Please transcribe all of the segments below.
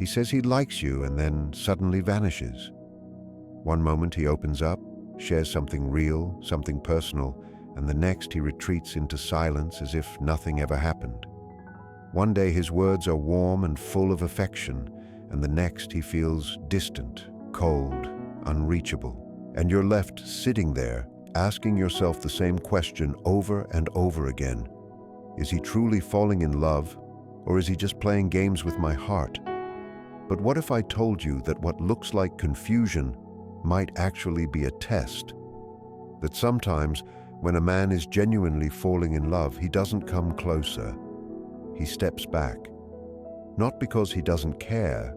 He says he likes you and then suddenly vanishes. One moment he opens up, shares something real, something personal, and the next he retreats into silence as if nothing ever happened. One day his words are warm and full of affection, and the next he feels distant, cold, unreachable. And you're left sitting there, asking yourself the same question over and over again. Is he truly falling in love, or is he just playing games with my heart? But what if I told you that what looks like confusion might actually be a test? That sometimes, when a man is genuinely falling in love, he doesn't come closer. He steps back. Not because he doesn't care,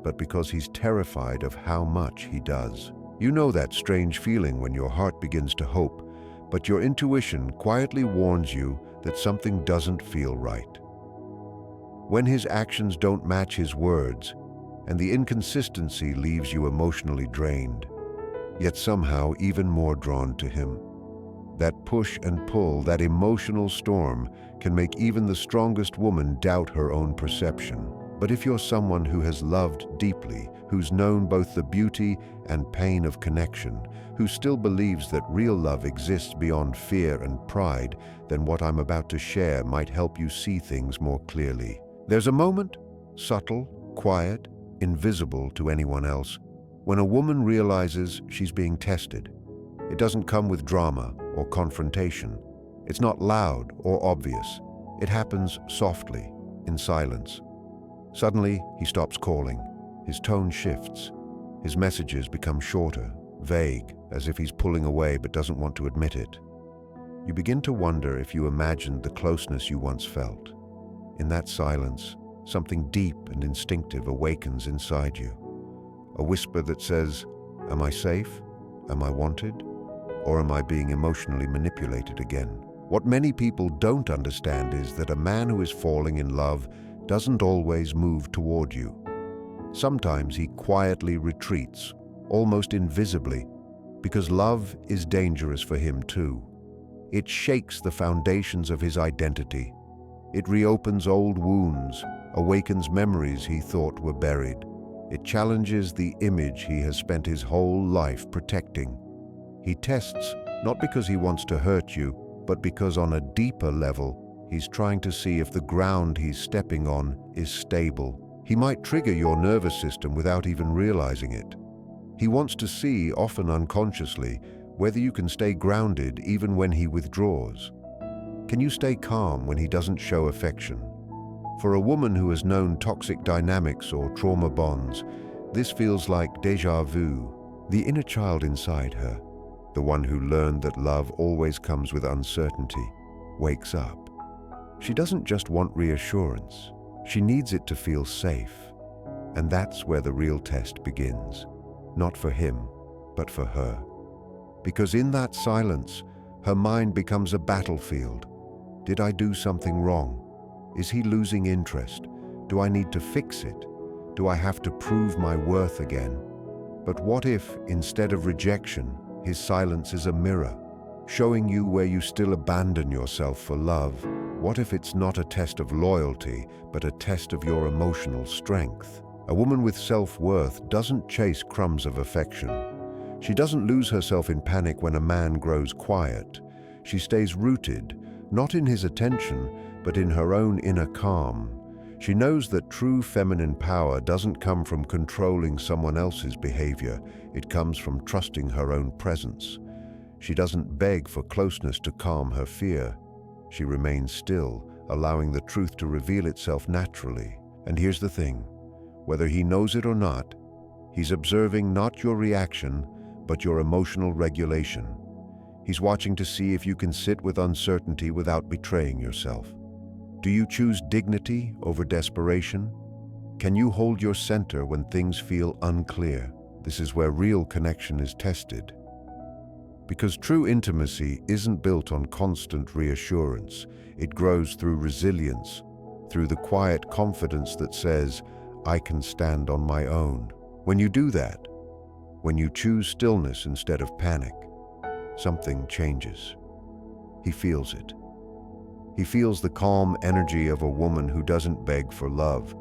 but because he's terrified of how much he does. You know that strange feeling when your heart begins to hope, but your intuition quietly warns you that something doesn't feel right. When his actions don't match his words, and the inconsistency leaves you emotionally drained, yet somehow even more drawn to him. That push and pull, that emotional storm, can make even the strongest woman doubt her own perception. But if you're someone who has loved deeply, who's known both the beauty and pain of connection, who still believes that real love exists beyond fear and pride, then what I'm about to share might help you see things more clearly. There's a moment, subtle, quiet, invisible to anyone else, when a woman realizes she's being tested. It doesn't come with drama or confrontation. It's not loud or obvious. It happens softly, in silence. Suddenly, he stops calling. His tone shifts. His messages become shorter, vague, as if he's pulling away but doesn't want to admit it. You begin to wonder if you imagined the closeness you once felt. In that silence, something deep and instinctive awakens inside you. A whisper that says, "Am I safe? Am I wanted? Or am I being emotionally manipulated again?" What many people don't understand is that a man who is falling in love doesn't always move toward you. Sometimes he quietly retreats, almost invisibly, because love is dangerous for him too. It shakes the foundations of his identity. It reopens old wounds, awakens memories he thought were buried. It challenges the image he has spent his whole life protecting. He tests not because he wants to hurt you, but because on a deeper level, he's trying to see if the ground he's stepping on is stable. He might trigger your nervous system without even realizing it. He wants to see, often unconsciously, whether you can stay grounded even when he withdraws. Can you stay calm when he doesn't show affection? For a woman who has known toxic dynamics or trauma bonds, this feels like déjà vu. The inner child inside her, the one who learned that love always comes with uncertainty, wakes up. She doesn't just want reassurance. She needs it to feel safe. And that's where the real test begins. Not for him, but for her. Because in that silence, her mind becomes a battlefield. Did I do something wrong? Is he losing interest? Do I need to fix it? Do I have to prove my worth again? But what if, instead of rejection, his silence is a mirror, showing you where you still abandon yourself for love? What if it's not a test of loyalty, but a test of your emotional strength? A woman with self-worth doesn't chase crumbs of affection. She doesn't lose herself in panic when a man grows quiet. She stays rooted, not in his attention, but in her own inner calm. She knows that true feminine power doesn't come from controlling someone else's behavior. It comes from trusting her own presence. She doesn't beg for closeness to calm her fear. She remains still, allowing the truth to reveal itself naturally. And here's the thing, whether he knows it or not, he's observing not your reaction, but your emotional regulation. He's watching to see if you can sit with uncertainty without betraying yourself. Do you choose dignity over desperation? Can you hold your center when things feel unclear? This is where real connection is tested. Because true intimacy isn't built on constant reassurance. It grows through resilience, through the quiet confidence that says, "I can stand on my own." When you do that, when you choose stillness instead of panic, something changes. He feels it. He feels the calm energy of a woman who doesn't beg for love,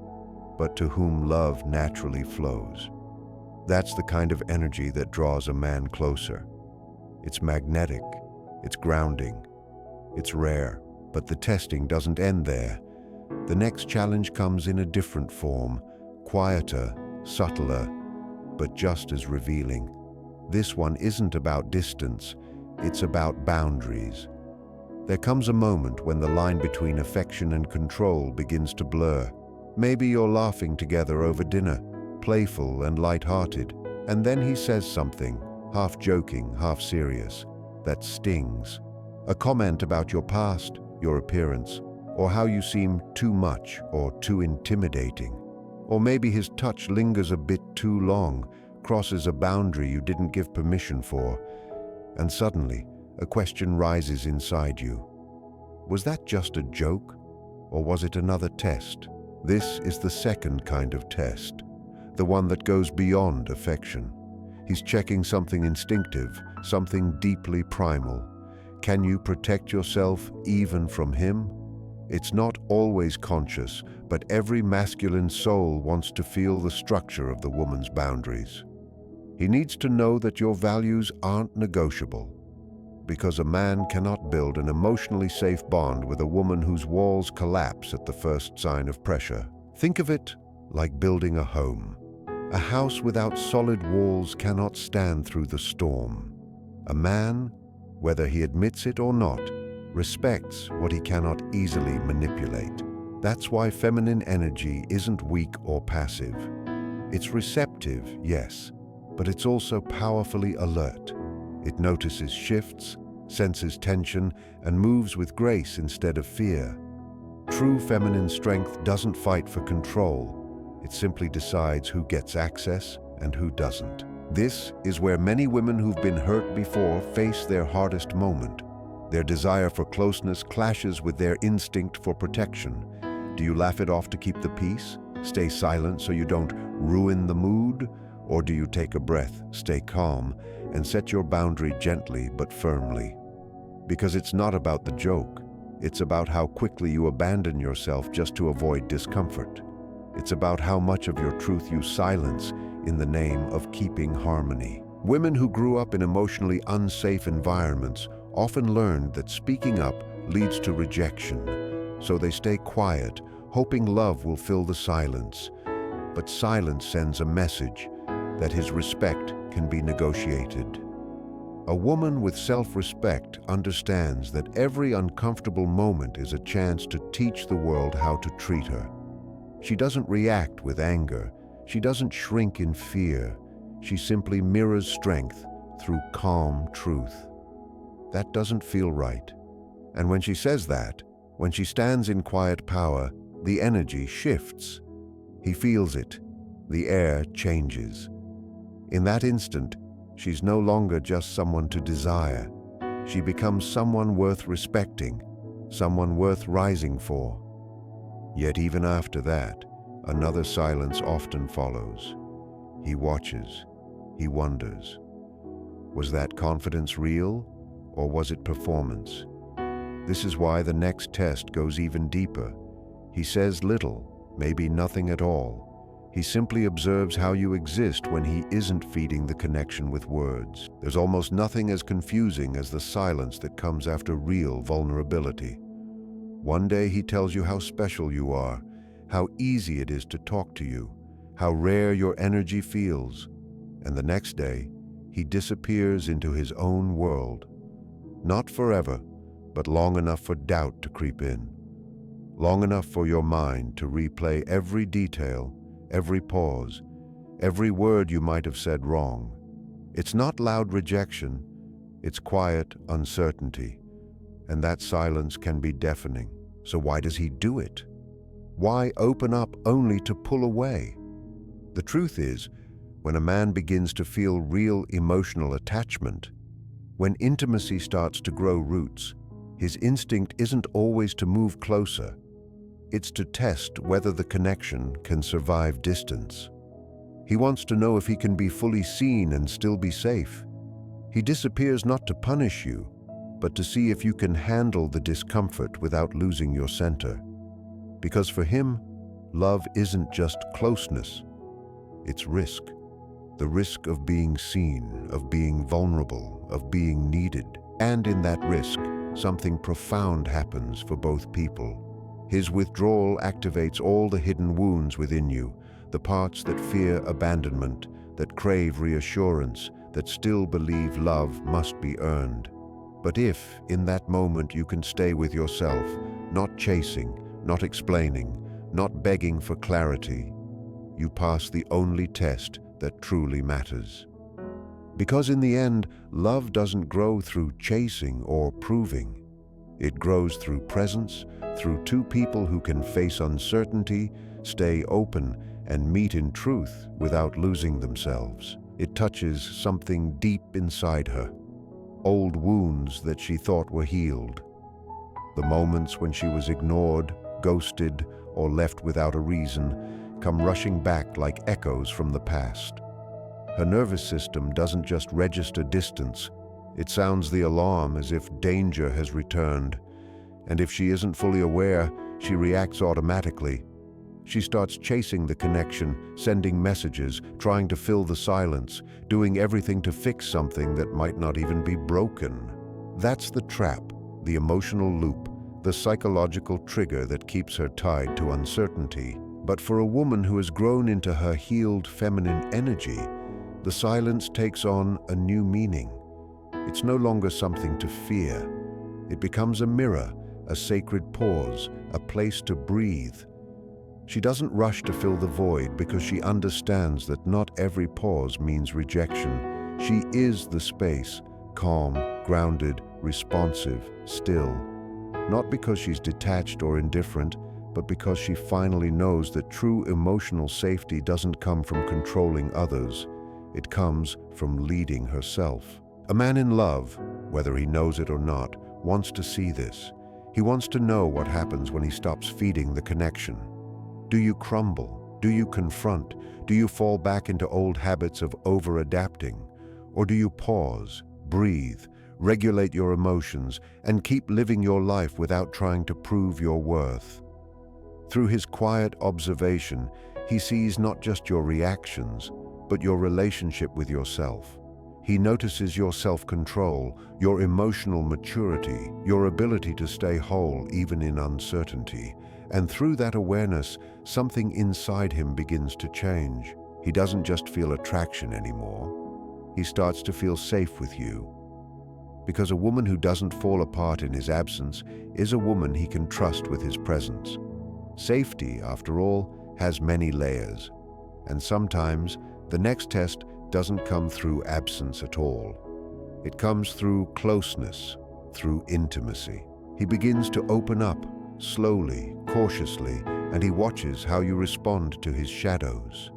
but to whom love naturally flows. That's the kind of energy that draws a man closer. It's magnetic, it's grounding, it's rare, but the testing doesn't end there. The next challenge comes in a different form, quieter, subtler, but just as revealing. This one isn't about distance, it's about boundaries. There comes a moment when the line between affection and control begins to blur. Maybe you're laughing together over dinner, playful and light-hearted, and then he says something, half joking, half serious, that stings. A comment about your past, your appearance, or how you seem too much or too intimidating. Or maybe his touch lingers a bit too long, crosses a boundary you didn't give permission for, and suddenly a question rises inside you. Was that just a joke, or was it another test? This is the second kind of test, the one that goes beyond affection. He's checking something instinctive, something deeply primal. Can you protect yourself even from him? It's not always conscious, but every masculine soul wants to feel the structure of the woman's boundaries. He needs to know that your values aren't negotiable, because a man cannot build an emotionally safe bond with a woman whose walls collapse at the first sign of pressure. Think of it like building a home. A house without solid walls cannot stand through the storm. A man, whether he admits it or not, respects what he cannot easily manipulate. That's why feminine energy isn't weak or passive. It's receptive, yes, but it's also powerfully alert. It notices shifts, senses tension, and moves with grace instead of fear. True feminine strength doesn't fight for control. It simply decides who gets access and who doesn't. This is where many women who've been hurt before face their hardest moment. Their desire for closeness clashes with their instinct for protection. Do you laugh it off to keep the peace? Stay silent so you don't ruin the mood? Or do you take a breath, stay calm, and set your boundary gently but firmly? Because it's not about the joke. It's about how quickly you abandon yourself just to avoid discomfort. It's about how much of your truth you silence in the name of keeping harmony. Women who grew up in emotionally unsafe environments often learned that speaking up leads to rejection, so they stay quiet, hoping love will fill the silence. But silence sends a message that his respect can be negotiated. A woman with self-respect understands that every uncomfortable moment is a chance to teach the world how to treat her. She doesn't react with anger. She doesn't shrink in fear. She simply mirrors strength through calm truth. That doesn't feel right. And when she says that, when she stands in quiet power, the energy shifts. He feels it. The air changes. In that instant, she's no longer just someone to desire. She becomes someone worth respecting, someone worth rising for. Yet even after that, another silence often follows. He watches. He wonders. Was that confidence real, or was it performance? This is why the next test goes even deeper. He says little, maybe nothing at all. He simply observes how you exist when he isn't feeding the connection with words. There's almost nothing as confusing as the silence that comes after real vulnerability. One day he tells you how special you are, how easy it is to talk to you, how rare your energy feels, and the next day he disappears into his own world. Not forever, but long enough for doubt to creep in. Long enough for your mind to replay every detail, every pause, every word you might have said wrong. It's not loud rejection, it's quiet uncertainty. And that silence can be deafening. So why does he do it? Why open up only to pull away? The truth is, when a man begins to feel real emotional attachment, when intimacy starts to grow roots, his instinct isn't always to move closer. It's to test whether the connection can survive distance. He wants to know if he can be fully seen and still be safe. He disappears not to punish you, but to see if you can handle the discomfort without losing your center. Because for him, Love isn't just closeness, it's risk. The risk of being seen, of being vulnerable, of being needed. And in that risk, something profound happens for both people. His withdrawal activates all the hidden wounds within you, the parts that fear abandonment, that crave reassurance, that still believe love must be earned. But if, in that moment, you can stay with yourself, not chasing, not explaining, not begging for clarity, you pass the only test that truly matters. Because in the end, love doesn't grow through chasing or proving. It grows through presence, through two people who can face uncertainty, stay open, and meet in truth without losing themselves. It touches something deep inside her, old wounds that she thought were healed. The moments when she was ignored, ghosted, or left without a reason come rushing back like echoes from the past. Her nervous system doesn't just register distance, it sounds the alarm as if danger has returned. And if she isn't fully aware, she reacts automatically. She starts chasing the connection, sending messages, trying to fill the silence, doing everything to fix something that might not even be broken. That's the trap, the emotional loop, the psychological trigger that keeps her tied to uncertainty. But for a woman who has grown into her healed feminine energy, the silence takes on a new meaning. It's no longer something to fear. It becomes a mirror, a sacred pause, a place to breathe. She doesn't rush to fill the void because she understands that not every pause means rejection. She is the space, calm, grounded, responsive, still. Not because she's detached or indifferent, but because she finally knows that true emotional safety doesn't come from controlling others. It comes from leading herself. A man in love, whether he knows it or not, wants to see this. He wants to know what happens when he stops feeding the connection. Do you crumble? Do you confront? Do you fall back into old habits of over-adapting? Or do you pause, breathe, regulate your emotions, and keep living your life without trying to prove your worth? Through his quiet observation, he sees not just your reactions, but your relationship with yourself. He notices your self-control, your emotional maturity, your ability to stay whole even in uncertainty. And through that awareness, something inside him begins to change. He doesn't just feel attraction anymore. He starts to feel safe with you. Because a woman who doesn't fall apart in his absence is a woman he can trust with his presence. Safety, after all, has many layers, and sometimes the next test doesn't come through absence at all. It comes through closeness, through intimacy. He begins to open up, slowly, cautiously, and he watches how you respond to his shadows.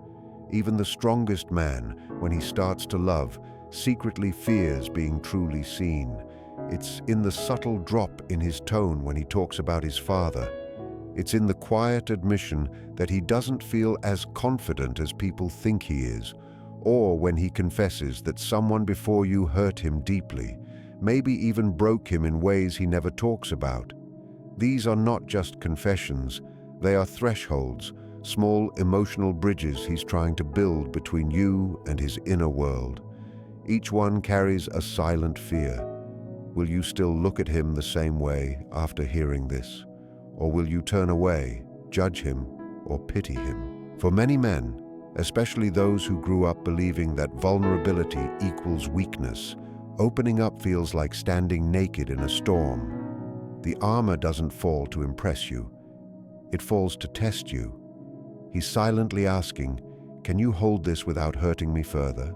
Even the strongest man, when he starts to love, secretly fears being truly seen. It's in the subtle drop in his tone when he talks about his father. It's in the quiet admission that he doesn't feel as confident as people think he is, or when he confesses that someone before you hurt him deeply, maybe even broke him in ways he never talks about. These are not just confessions, they are thresholds, small emotional bridges he's trying to build between you and his inner world. Each one carries a silent fear. Will you still look at him the same way after hearing this? Or will you turn away, judge him, or pity him? For many men, especially those who grew up believing that vulnerability equals weakness, opening up feels like standing naked in a storm. The armor doesn't fall to impress you. It falls to test you. He's silently asking, can you hold this without hurting me further?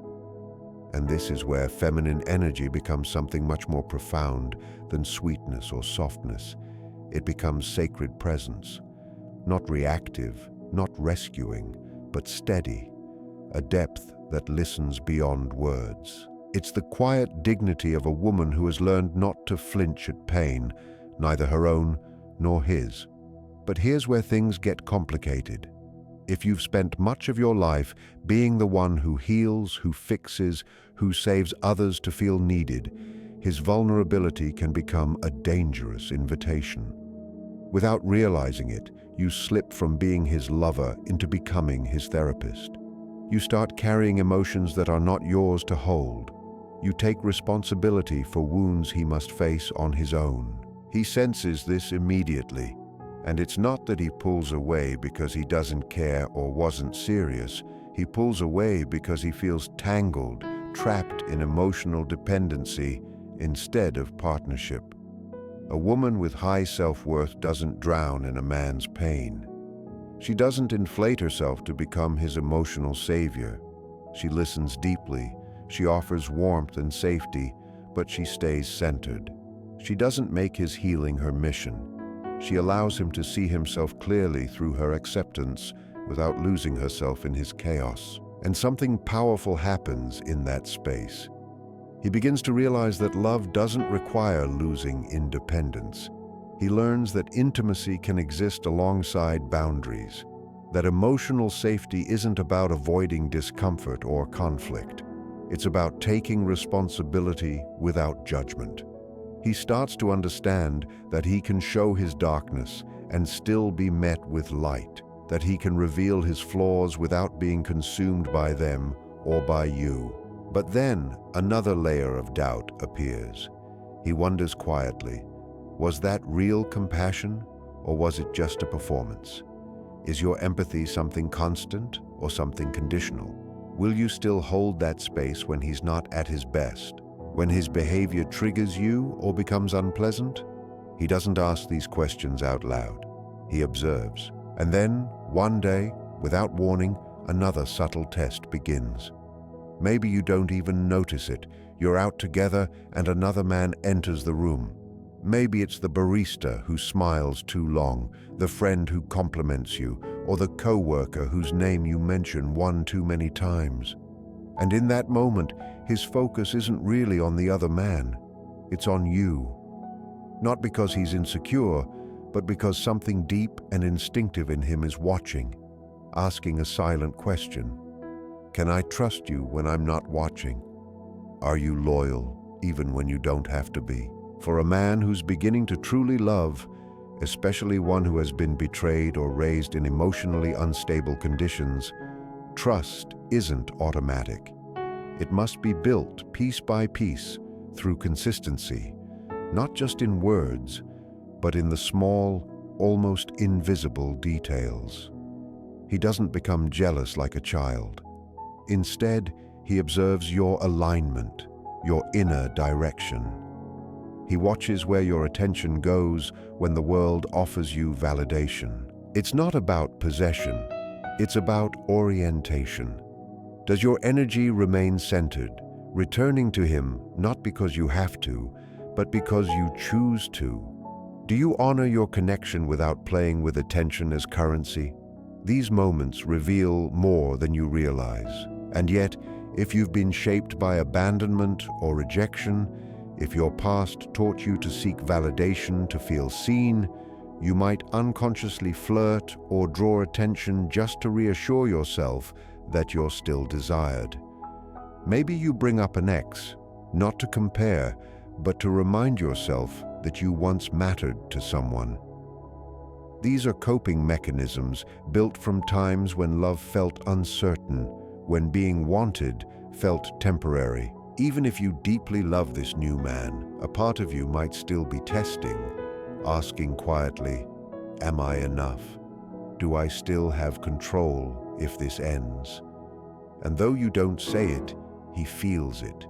And this is where feminine energy becomes something much more profound than sweetness or softness. It becomes sacred presence, not reactive, not rescuing, but steady, a depth that listens beyond words. It's the quiet dignity of a woman who has learned not to flinch at pain, neither her own nor his. But here's where things get complicated. If you've spent much of your life being the one who heals, who fixes, who saves others to feel needed, his vulnerability can become a dangerous invitation. Without realizing it, you slip from being his lover into becoming his therapist. You start carrying emotions that are not yours to hold. You take responsibility for wounds he must face on his own. He senses this immediately, and it's not that he pulls away because he doesn't care or wasn't serious. He pulls away because he feels tangled, trapped in emotional dependency instead of partnership. A woman with high self-worth doesn't drown in a man's pain. She doesn't inflate herself to become his emotional savior. She listens deeply, she offers warmth and safety, but she stays centered. She doesn't make his healing her mission. She allows him to see himself clearly through her acceptance without losing herself in his chaos. And something powerful happens in that space. He begins to realize that love doesn't require losing independence. He learns that intimacy can exist alongside boundaries, that emotional safety isn't about avoiding discomfort or conflict. It's about taking responsibility without judgment. He starts to understand that he can show his darkness and still be met with light, that he can reveal his flaws without being consumed by them or by you. But then another layer of doubt appears. He wonders quietly, was that real compassion or was it just a performance? Is your empathy something constant or something conditional? Will you still hold that space when he's not at his best? When his behavior triggers you or becomes unpleasant? He doesn't ask these questions out loud. He observes. And then, one day, without warning, another subtle test begins. Maybe you don't even notice it. You're out together and another man enters the room. Maybe it's the barista who smiles too long, the friend who compliments you, or the co-worker whose name you mention one too many times. And in that moment, his focus isn't really on the other man. It's on you. Not because he's insecure, but because something deep and instinctive in him is watching, asking a silent question. Can I trust you when I'm not watching? Are you loyal, even when you don't have to be? For a man who's beginning to truly love, especially one who has been betrayed or raised in emotionally unstable conditions, trust isn't automatic. It must be built piece by piece through consistency, not just in words, but in the small, almost invisible details. He doesn't become jealous like a child. Instead, he observes your alignment, your inner direction. He watches where your attention goes when the world offers you validation. It's not about possession, it's about orientation. Does your energy remain centered, returning to him not because you have to, but because you choose to? Do you honor your connection without playing with attention as currency? These moments reveal more than you realize. And yet, if you've been shaped by abandonment or rejection, if your past taught you to seek validation to feel seen, you might unconsciously flirt or draw attention just to reassure yourself that you're still desired. Maybe you bring up an ex, not to compare, but to remind yourself that you once mattered to someone. These are coping mechanisms built from times when love felt uncertain, when being wanted felt temporary. Even if you deeply love this new man, a part of you might still be testing, asking quietly, am I enough? Do I still have control if this ends? And though you don't say it, he feels it.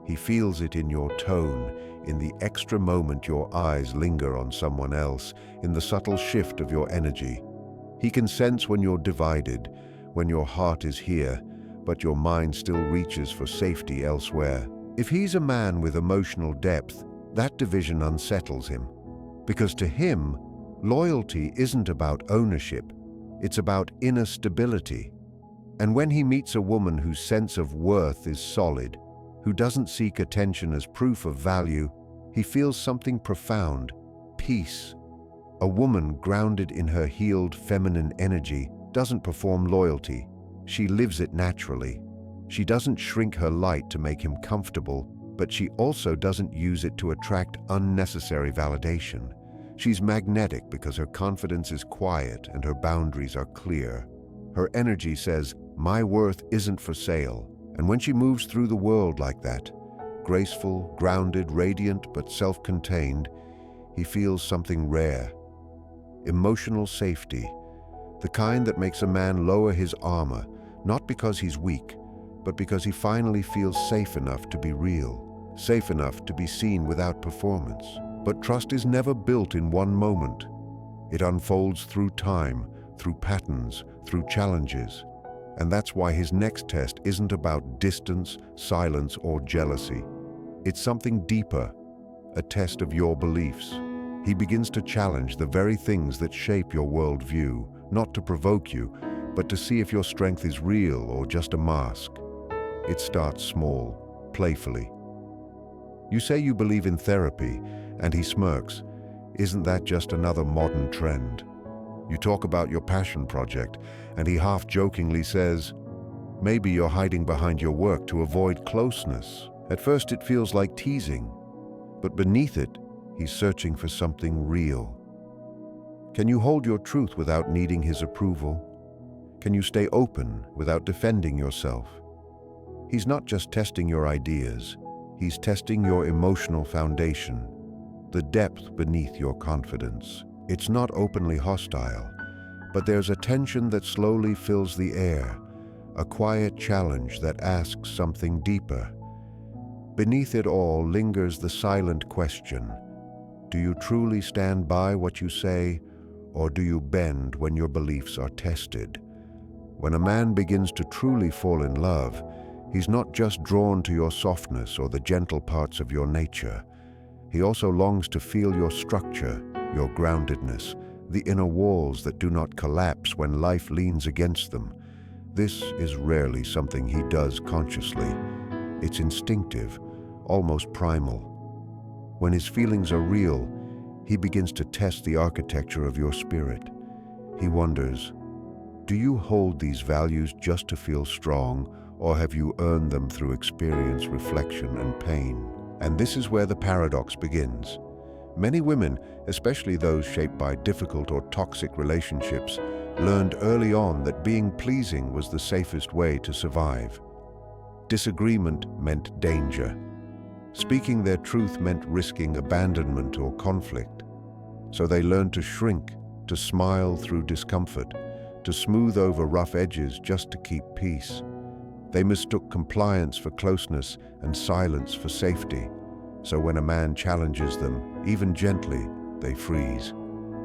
He feels it in your tone, in the extra moment your eyes linger on someone else, in the subtle shift of your energy. He can sense when you're divided, when your heart is here, but your mind still reaches for safety elsewhere. If he's a man with emotional depth, that division unsettles him. Because to him, loyalty isn't about ownership, it's about inner stability. And when he meets a woman whose sense of worth is solid, who doesn't seek attention as proof of value, he feels something profound, peace. A woman grounded in her healed feminine energy doesn't perform loyalty. She lives it naturally. She doesn't shrink her light to make him comfortable, but she also doesn't use it to attract unnecessary validation. She's magnetic because her confidence is quiet and her boundaries are clear. Her energy says, "My worth isn't for sale." And when she moves through the world like that, graceful, grounded, radiant, but self-contained, he feels something rare. Emotional safety, the kind that makes a man lower his armor, not because he's weak, but because he finally feels safe enough to be real, safe enough to be seen without performance. But trust is never built in one moment. It unfolds through time, through patterns, through challenges. And that's why his next test isn't about distance, silence, or jealousy. It's something deeper, a test of your beliefs. He begins to challenge the very things that shape your worldview, not to provoke you, but to see if your strength is real or just a mask. It starts small, playfully. You say you believe in therapy, and he smirks. Isn't that just another modern trend? You talk about your passion project, and he half-jokingly says, maybe you're hiding behind your work to avoid closeness. At first it feels like teasing, but beneath it, he's searching for something real. Can you hold your truth without needing his approval? Can you stay open without defending yourself? He's not just testing your ideas, he's testing your emotional foundation, the depth beneath your confidence. It's not openly hostile, but there's a tension that slowly fills the air, a quiet challenge that asks something deeper. Beneath it all lingers the silent question, do you truly stand by what you say, or do you bend when your beliefs are tested? When a man begins to truly fall in love, he's not just drawn to your softness or the gentle parts of your nature. He also longs to feel your structure, your groundedness, the inner walls that do not collapse when life leans against them. This is rarely something he does consciously. It's instinctive, almost primal. When his feelings are real, he begins to test the architecture of your spirit. He wonders, do you hold these values just to feel strong, or have you earned them through experience, reflection, and pain? And this is where the paradox begins. Many women, especially those shaped by difficult or toxic relationships, learned early on that being pleasing was the safest way to survive. Disagreement meant danger. Speaking their truth meant risking abandonment or conflict. So they learned to shrink, to smile through discomfort, to smooth over rough edges just to keep peace. They mistook compliance for closeness and silence for safety. So when a man challenges them, even gently, they freeze.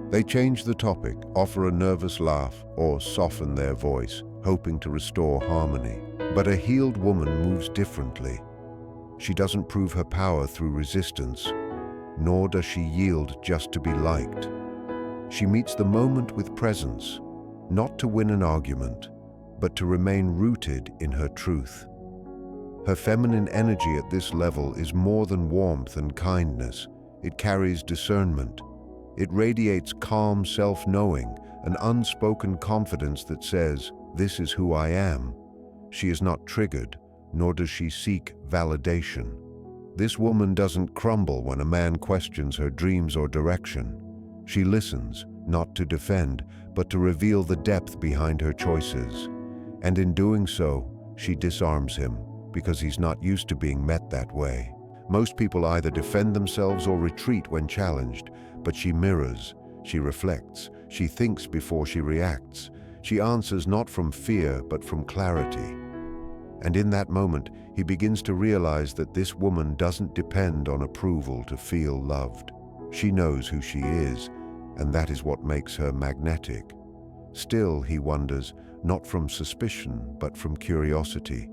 They change the topic, offer a nervous laugh, or soften their voice, hoping to restore harmony. But a healed woman moves differently. She doesn't prove her power through resistance, nor does she yield just to be liked. She meets the moment with presence, not to win an argument, but to remain rooted in her truth. Her feminine energy at this level is more than warmth and kindness. It carries discernment. It radiates calm self-knowing, an unspoken confidence that says, "This is who I am." She is not triggered, nor does she seek validation. This woman doesn't crumble when a man questions her dreams or direction. She listens, not to defend, but to reveal the depth behind her choices. And in doing so, she disarms him, because he's not used to being met that way. Most people either defend themselves or retreat when challenged, but she mirrors, she reflects, she thinks before she reacts. She answers not from fear, but from clarity. And in that moment, he begins to realize that this woman doesn't depend on approval to feel loved. She knows who she is, and that is what makes her magnetic. Still, he wonders, not from suspicion, but from curiosity.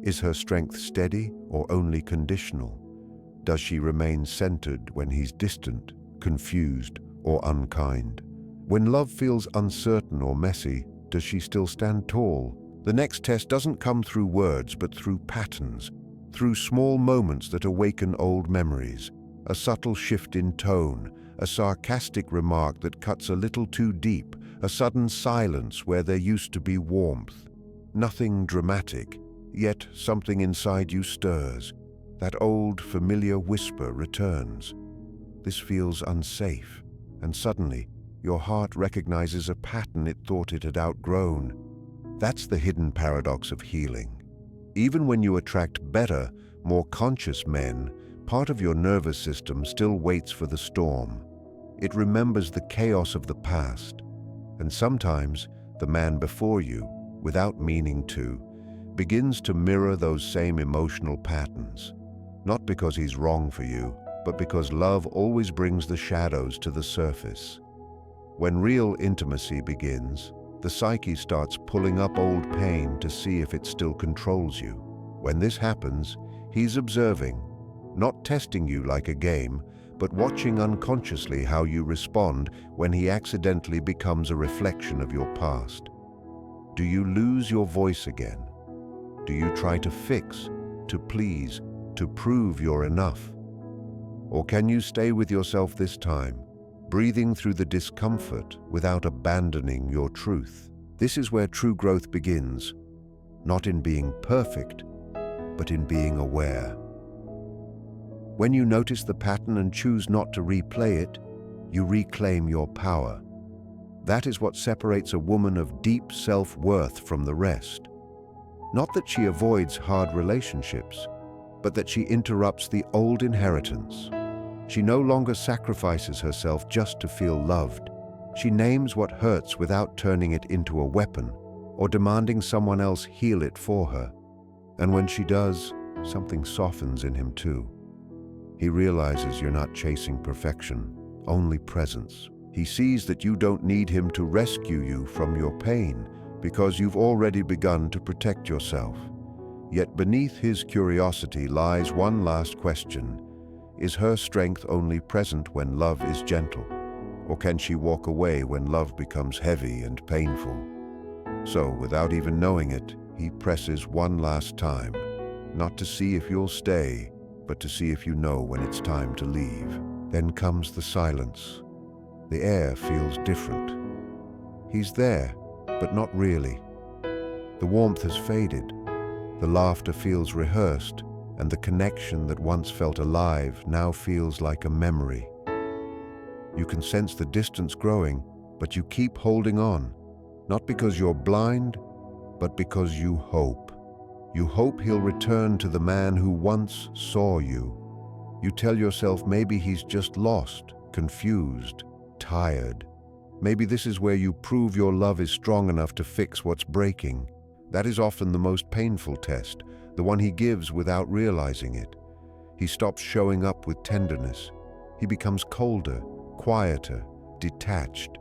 Is her strength steady or only conditional? Does she remain centered when he's distant, confused, or unkind? When love feels uncertain or messy, does she still stand tall? The next test doesn't come through words, but through patterns, through small moments that awaken old memories, a subtle shift in tone, a sarcastic remark that cuts a little too deep, a sudden silence where there used to be warmth. Nothing dramatic, yet something inside you stirs. That old, familiar whisper returns. This feels unsafe. and suddenly, your heart recognizes a pattern it thought it had outgrown. That's the hidden paradox of healing. Even when you attract better, more conscious men, part of your nervous system still waits for the storm. It remembers the chaos of the past, and sometimes the man before you, without meaning to, begins to mirror those same emotional patterns. Not because he's wrong for you, but because love always brings the shadows to the surface. When real intimacy begins, the psyche starts pulling up old pain to see if it still controls you. When this happens, he's observing, not testing you like a game, but watching unconsciously how you respond when he accidentally becomes a reflection of your past. Do you lose your voice again? Do you try to fix, to please, to prove you're enough? Or can you stay with yourself this time, breathing through the discomfort without abandoning your truth? This is where true growth begins, not in being perfect, but in being aware. When you notice the pattern and choose not to replay it, you reclaim your power. That is what separates a woman of deep self-worth from the rest. Not that she avoids hard relationships, but that she interrupts the old inheritance. She no longer sacrifices herself just to feel loved. She names what hurts without turning it into a weapon or demanding someone else heal it for her. And when she does, something softens in him too. He realizes you're not chasing perfection, only presence. He sees that you don't need him to rescue you from your pain because you've already begun to protect yourself. Yet beneath his curiosity lies one last question. Is her strength only present when love is gentle? Or can she walk away when love becomes heavy and painful? So, without even knowing it, he presses one last time, not to see if you'll stay, but to see if you know when it's time to leave. Then comes the silence. The air feels different. He's there, but not really. The warmth has faded. The laughter feels rehearsed, and the connection that once felt alive now feels like a memory. You can sense the distance growing, but you keep holding on, not because you're blind, but because you hope. You hope he'll return to the man who once saw you. You tell yourself maybe he's just lost, confused, tired. Maybe this is where you prove your love is strong enough to fix what's breaking. That is often the most painful test, the one he gives without realizing it. He stops showing up with tenderness. He becomes colder, quieter, detached.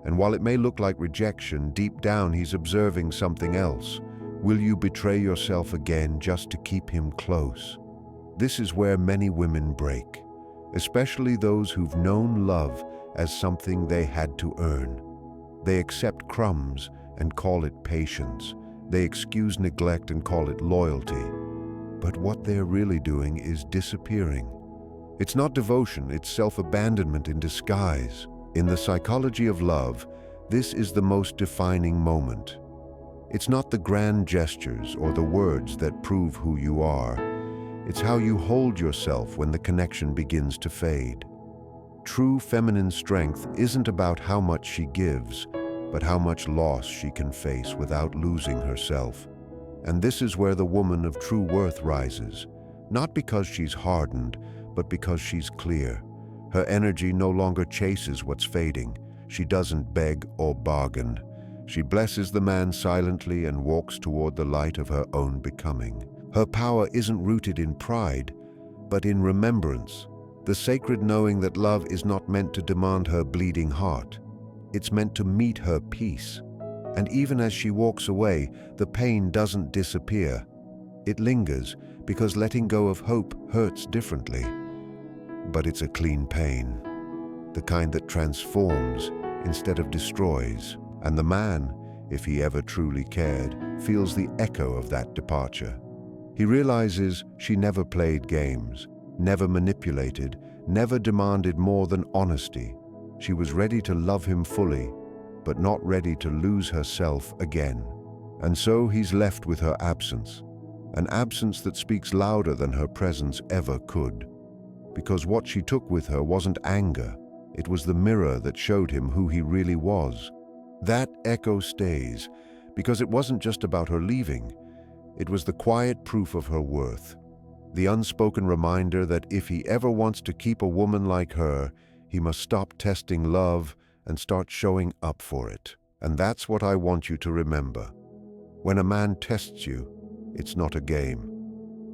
And while it may look like rejection, deep down he's observing something else. Will you betray yourself again just to keep him close? This is where many women break, especially those who've known love as something they had to earn. They accept crumbs and call it patience. They excuse neglect and call it loyalty. But what they're really doing is disappearing. It's not devotion, it's self-abandonment in disguise. In the psychology of love, this is the most defining moment. It's not the grand gestures or the words that prove who you are. It's how you hold yourself when the connection begins to fade. True feminine strength isn't about how much she gives, but how much loss she can face without losing herself. And this is where the woman of true worth rises, not because she's hardened, but because she's clear. Her energy no longer chases what's fading. She doesn't beg or bargain. She blesses the man silently and walks toward the light of her own becoming. Her power isn't rooted in pride, but in remembrance, the sacred knowing that love is not meant to demand her bleeding heart. It's meant to meet her peace. And even as she walks away, the pain doesn't disappear. It lingers because letting go of hope hurts differently. But it's a clean pain, the kind that transforms instead of destroys. And the man, if he ever truly cared, feels the echo of that departure. He realizes she never played games, never manipulated, never demanded more than honesty. She was ready to love him fully, but not ready to lose herself again. And so he's left with her absence, an absence that speaks louder than her presence ever could. Because what she took with her wasn't anger, It was the mirror that showed him who he really was. That echo stays, because it wasn't just about her leaving. It was the quiet proof of her worth. The unspoken reminder that if he ever wants to keep a woman like her, he must stop testing love and start showing up for it. And that's what I want you to remember. When a man tests you, it's not a game.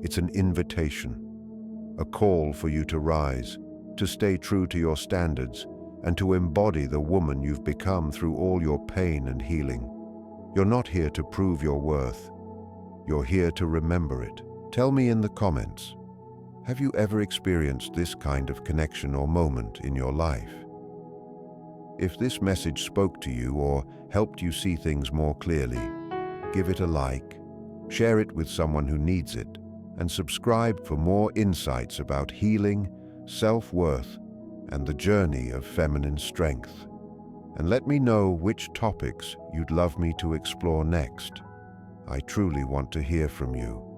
It's an invitation, a call for you to rise, to stay true to your standards, and to embody the woman you've become through all your pain and healing. You're not here to prove your worth. You're here to remember it. Tell me in the comments, have you ever experienced this kind of connection or moment in your life? If this message spoke to you or helped you see things more clearly, give it a like, share it with someone who needs it, and subscribe for more insights about healing, self-worth, and the journey of feminine strength. And let me know which topics you'd love me to explore next. I truly want to hear from you.